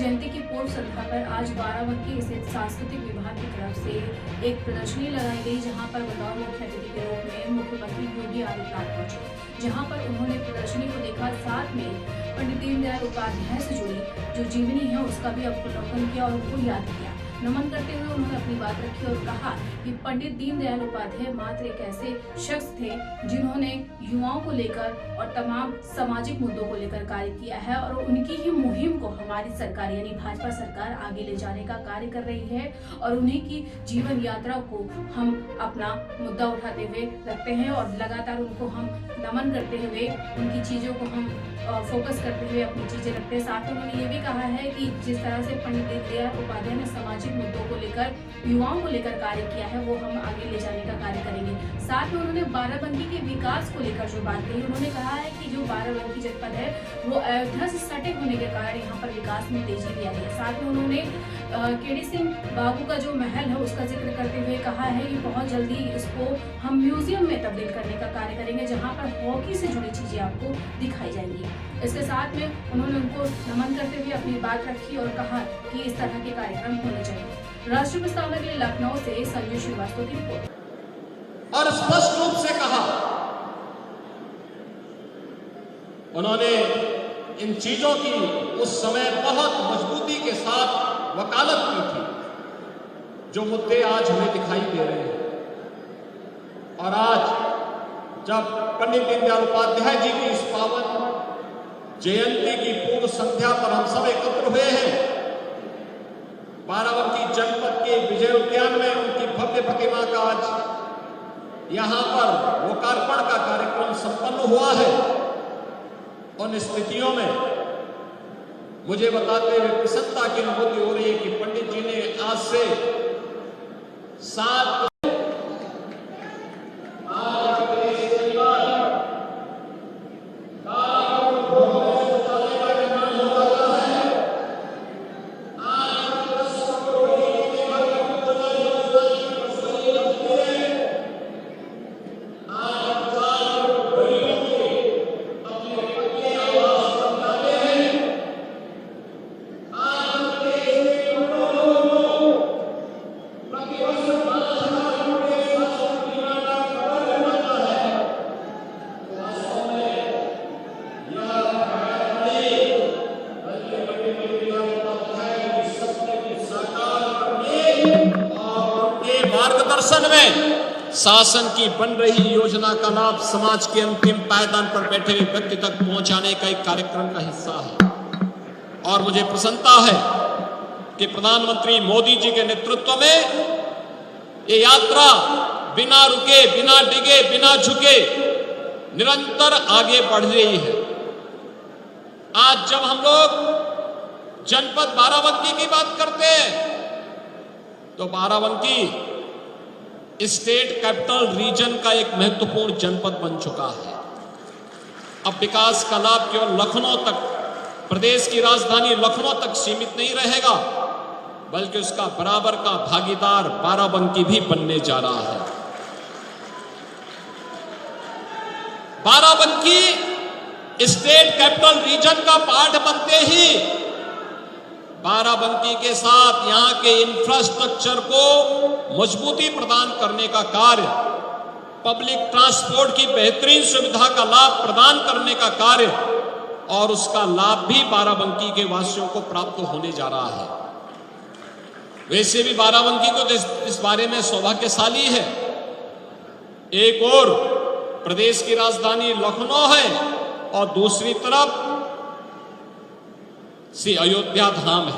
जयंती की पूर्व संध्या पर आज बाराबंकी स्थित सांस्कृतिक विभाग की तरफ से एक प्रदर्शनी लगाई गई, जहां पर बतौर मुख्य अतिथि के रूप में मुख्यमंत्री योगी आदित्यनाथ पहुंचे, जहां पर उन्होंने प्रदर्शनी को देखा, साथ में पंडित दीनदयाल उपाध्याय से जुड़ी जो जीवनी है उसका भी अवलोकन किया और उनको याद किया। नमन करते हुए उन्होंने अपनी बात रखी और कहा कि पंडित दीनदयाल उपाध्याय मात्र एक ऐसे शख्स थे जिन्होंने युवाओं को लेकर और तमाम सामाजिक मुद्दों को लेकर कार्य किया है, और उनकी ही मुहिम को हमारी सरकार यानी भाजपा सरकार आगे ले जाने का कार्य कर रही है, और उन्हीं की जीवन यात्रा को हम अपना मुद्दा उठाते हुए रखते हैं और लगातार उनको हम नमन करते हुए उनकी चीजों को हम फोकस करते हुए अपनी चीजें रखते हैं। साथ में उन्होंने ये भी कहा है कि जिस तरह से पंडित दीनदयाल उपाध्याय ने सामाजिक मुद्दों को लेकर युवाओं को लेकर कार्य किया है, वो हम आगे ले जाने का कार्य करेंगे। साथ में उन्होंने बाराबंकी के विकास को लेकर जो बात कही, उन्होंने कहा है कि जो बाराबंकी जनपद है वो अयोध्या से सटे होने के कारण यहाँ पर विकास में तेजी भी आई है। साथ में उन्होंने केडी सिंह बाबू का जो महल है उसका जिक्र करते हुए कहा है कि बहुत जल्दी इसको हम म्यूजियम में तब्दील करने का कार्य करेंगे, जहाँ पर हॉकी से जुड़ी चीजें आपको दिखाई जाएंगी। इसके साथ में उन्होंने उनको नमन करते हुए अपनी बात रखी और कहा कि इस तरह के कार्यक्रम होने चाहिए। राष्ट्रीय प्रस्तावना के लिए लखनऊ से संजय श्रीवास्तव की रिपोर्ट। और स्पष्ट रूप से कहा उन्होंने इन चीजों की उस समय बहुत मजबूती के साथ वकालत की थी, जो मुद्दे आज हमें दिखाई दे रहे हैं। और आज जब पंडित दीनदयाल उपाध्याय जी की इस पावन जयंती की पूर्व संध्या पर हम सब एकत्र हुए हैं, बाराबंकी जनपद के विजय उद्यान में उनकी भव्य प्रतिमा का आज यहां पर लोकार्पण का कार्यक्रम संपन्न हुआ है। उन स्थितियों में मुझे बताते हुए प्रसन्नता की अनुभूति हो रही है कि पंडित जी ने आज से 7 मार्गदर्शन में शासन की बन रही योजना का लाभ समाज के अंतिम पायदान पर बैठे हुए व्यक्ति तक पहुंचाने का एक कार्यक्रम का हिस्सा है। और मुझे प्रसन्नता है कि प्रधानमंत्री मोदी जी के नेतृत्व में ये यात्रा बिना रुके, बिना डिगे, बिना झुके निरंतर आगे बढ़ रही है। आज जब हम लोग जनपद बाराबंकी की बात करते हैं तो बाराबंकी स्टेट कैपिटल रीजन का एक महत्वपूर्ण जनपद बन चुका है। अब विकास का लाभ केवल लखनऊ तक, प्रदेश की राजधानी लखनऊ तक सीमित नहीं रहेगा, बल्कि उसका बराबर का भागीदार बाराबंकी भी बनने जा रहा है। बाराबंकी स्टेट कैपिटल रीजन का पार्ट बनते ही बाराबंकी के साथ यहां के इंफ्रास्ट्रक्चर को मजबूती प्रदान करने का कार्य, पब्लिक ट्रांसपोर्ट की बेहतरीन सुविधा का लाभ प्रदान करने का कार्य, और उसका लाभ भी बाराबंकी के वासियों को प्राप्त होने जा रहा है। वैसे भी बाराबंकी को इस बारे में सौभाग्यशाली है। एक और प्रदेश की राजधानी लखनऊ है और दूसरी तरफ श्री अयोध्या धाम है।